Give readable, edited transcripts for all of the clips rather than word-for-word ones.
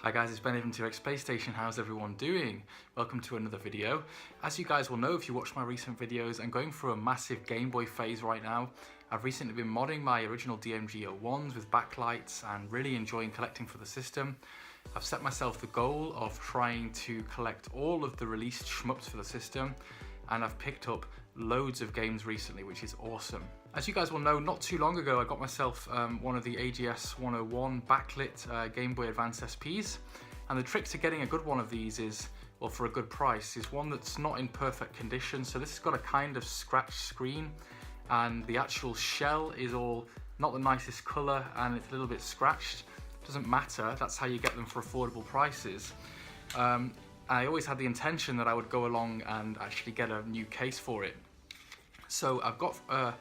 Hi guys, it's Ben from T-Rex Space Station. How's everyone doing? Welcome to another video. As you guys will know if you watch my recent videos, I'm going through a massive Game Boy phase right now. I've recently been modding my original DMG-01s with backlights and really enjoying collecting for the system. I've set myself the goal of trying to collect all of the released shmups for the system, and I've picked up loads of games recently, which is awesome. As you guys will know, not too long ago I got myself one of the AGS 101 backlit Game Boy Advance SPs, and the trick to getting a good one of these is, well, for a good price, is one that's not in perfect condition. So this has got a kind of scratched screen, and the actual shell is all not the nicest colour and it's a little bit scratched. Doesn't matter, that's how you get them for affordable prices. I always had the intention that I would go along and actually get a new case for it. So I've got a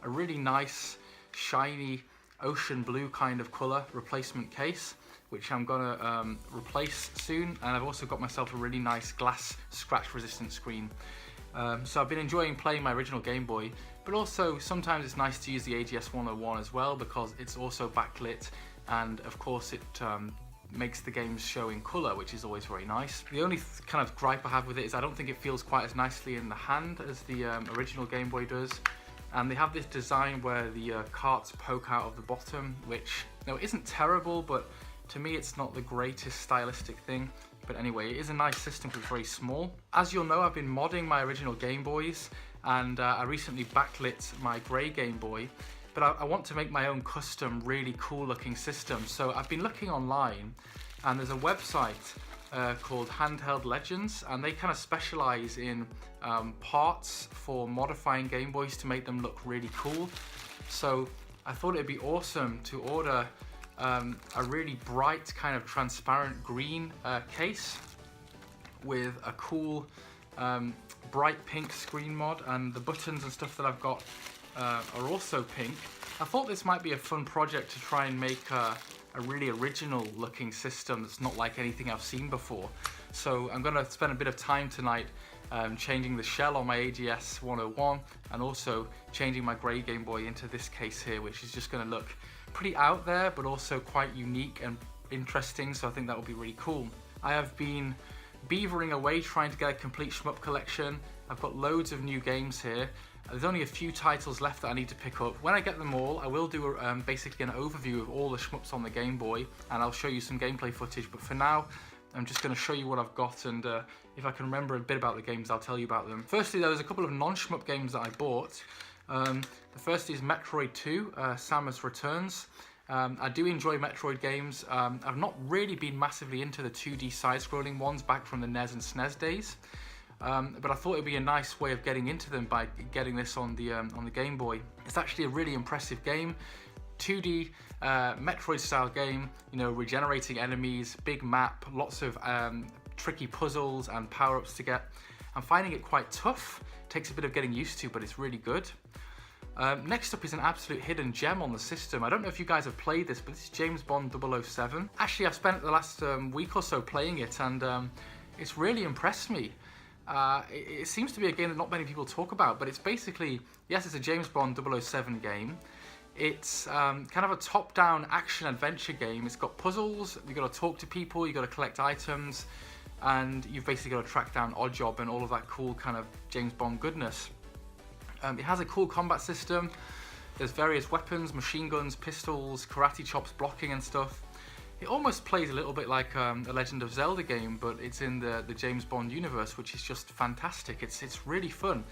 really nice shiny ocean blue kind of colour replacement case, which I'm gonna replace soon, and I've also got myself a really nice glass scratch resistant screen. So I've been enjoying playing my original Game Boy, but also sometimes it's nice to use the AGS 101 as well, because it's also backlit, and of course it makes the games show in colour, which is always very nice. The only kind of gripe I have with it is I don't think it feels quite as nicely in the hand as the original Game Boy does. And they have this design where the carts poke out of the bottom, which, you know, isn't terrible, but to me it's not the greatest stylistic thing. But anyway, it is a nice system because it's very small. As you'll know, I've been modding my original Game Boys, and I recently backlit my grey Game Boy. But I want to make my own custom, really cool looking system. So I've been looking online, and there's a website called Handheld Legends, and they kind of specialize in parts for modifying Game Boys to make them look really cool. So I thought it'd be awesome to order a really bright kind of transparent green case with a cool bright pink screen mod, and the buttons and stuff that I've got are also pink. I thought this might be a fun project to try and make a really original looking system that's not like anything I've seen before. So I'm going to spend a bit of time tonight changing the shell on my AGS 101, and also changing my grey Game Boy into this case here, which is just going to look pretty out there but also quite unique and interesting, so I think that will be really cool. I have been beavering away trying to get a complete shmup collection. I've got loads of new games here. There's only a few titles left that I need to pick up. When I get them all, I will do basically an overview of all the shmups on the Game Boy, and I'll show you some gameplay footage, but for now I'm just going to show you what I've got, and if I can remember a bit about the games, I'll tell you about them. Firstly, there's a couple of non-shmup games that I bought. The first is Metroid 2, Samus Returns. I do enjoy Metroid games. I've not really been massively into the 2D side-scrolling ones back from the NES and SNES days. But I thought it'd be a nice way of getting into them by getting this on the Game Boy. It's actually a really impressive game, 2D Metroid style game. You know, regenerating enemies, big map, lots of tricky puzzles and power-ups to get. I'm finding it quite tough. Takes a bit of getting used to, but it's really good. Next up is an absolute hidden gem on the system. I don't know if you guys have played this, but this is James Bond 007. Actually, I've spent the last week or so playing it, and it's really impressed me. It seems to be a game that not many people talk about, but it's basically, yes, it's a James Bond 007 game. It's kind of a top-down action-adventure game. It's got puzzles, you've got to talk to people, you've got to collect items, and you've basically got to track down Oddjob and all of that cool kind of James Bond goodness. It has a cool combat system. There's various weapons, machine guns, pistols, karate chops, blocking and stuff. It almost plays a little bit like a Legend of Zelda game, but it's in the James Bond universe, which is just fantastic. It's really fun.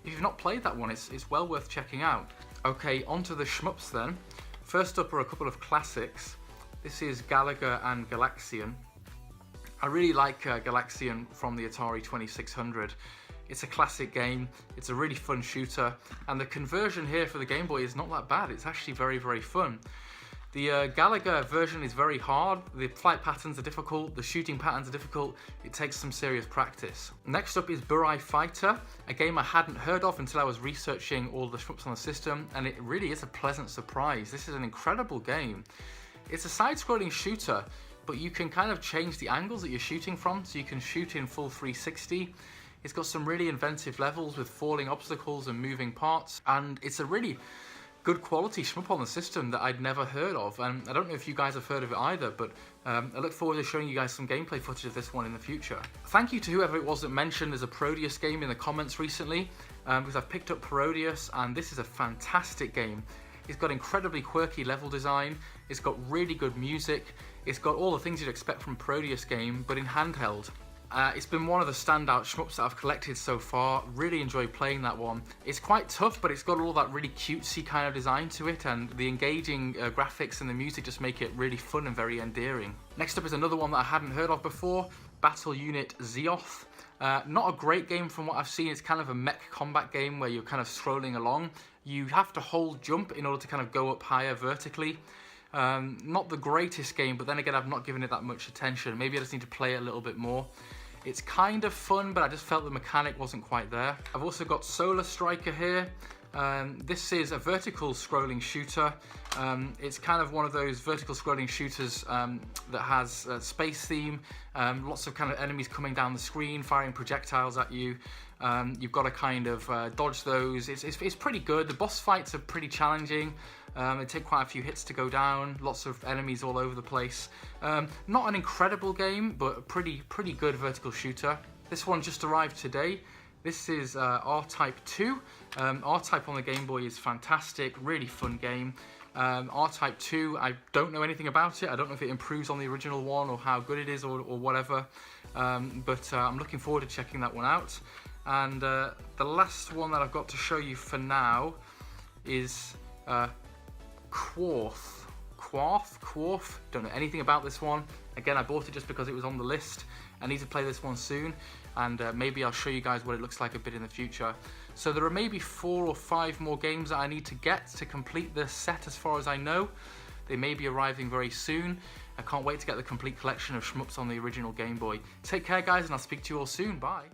If you've not played that one, it's well worth checking out. Okay, onto the shmups then. First up are a couple of classics. This is Galaga and Galaxian. I really like Galaxian from the Atari 2600. It's a classic game, it's a really fun shooter, and the conversion here for the Game Boy is not that bad. It's actually very, very fun. The Galaga version is very hard, the flight patterns are difficult, the shooting patterns are difficult, it takes some serious practice. Next up is Burai Fighter, a game I hadn't heard of until I was researching all the shmups on the system, and it really is a pleasant surprise. This is an incredible game. It's a side-scrolling shooter, but you can kind of change the angles that you're shooting from, so you can shoot in full 360. It's got some really inventive levels with falling obstacles and moving parts, and it's a really good quality shmup on the system that I'd never heard of, and I don't know if you guys have heard of it either, but I look forward to showing you guys some gameplay footage of this one in the future. Thank you to whoever it was that mentioned there's a Parodius game in the comments recently, because I've picked up Parodius, and this is a fantastic game. It's got incredibly quirky level design, it's got really good music, it's got all the things you'd expect from a Parodius game, but in handheld. It's been one of the standout shmups that I've collected so far. Really enjoyed playing that one. It's quite tough, but it's got all that really cutesy kind of design to it, and the engaging graphics and the music just make it really fun and very endearing. Next up is another one that I hadn't heard of before, Battle Unit Zeoth. Not a great game from what I've seen. It's kind of a mech combat game where you're kind of scrolling along. You have to hold jump in order to kind of go up higher vertically. Not the greatest game, but then again I've not given it that much attention. Maybe I just need to play it a little bit more. It's kind of fun, but I just felt the mechanic wasn't quite there. I've also got Solar Striker here. This is a vertical scrolling shooter. It's kind of one of those vertical scrolling shooters that has a space theme, lots of kind of enemies coming down the screen, firing projectiles at you. You've got to kind of dodge those. It's pretty good. The boss fights are pretty challenging. They take quite a few hits to go down, lots of enemies all over the place. Not an incredible game, but a pretty good vertical shooter. This one just arrived today. This is R-Type 2. R-Type on the Game Boy is fantastic, really fun game. R-Type 2, I don't know anything about it. I don't know if it improves on the original one or how good it is or whatever. But I'm looking forward to checking that one out. And the last one that I've got to show you for now is Quarth. Don't know anything about this one. Again, I bought it just because it was on the list. I need to play this one soon, and maybe I'll show you guys what it looks like a bit in the future. So there are maybe 4 or 5 more games that I need to get to complete the set as far as I know. They may be arriving very soon. I can't wait to get the complete collection of shmups on the original Game Boy. Take care guys, and I'll speak to you all soon. Bye.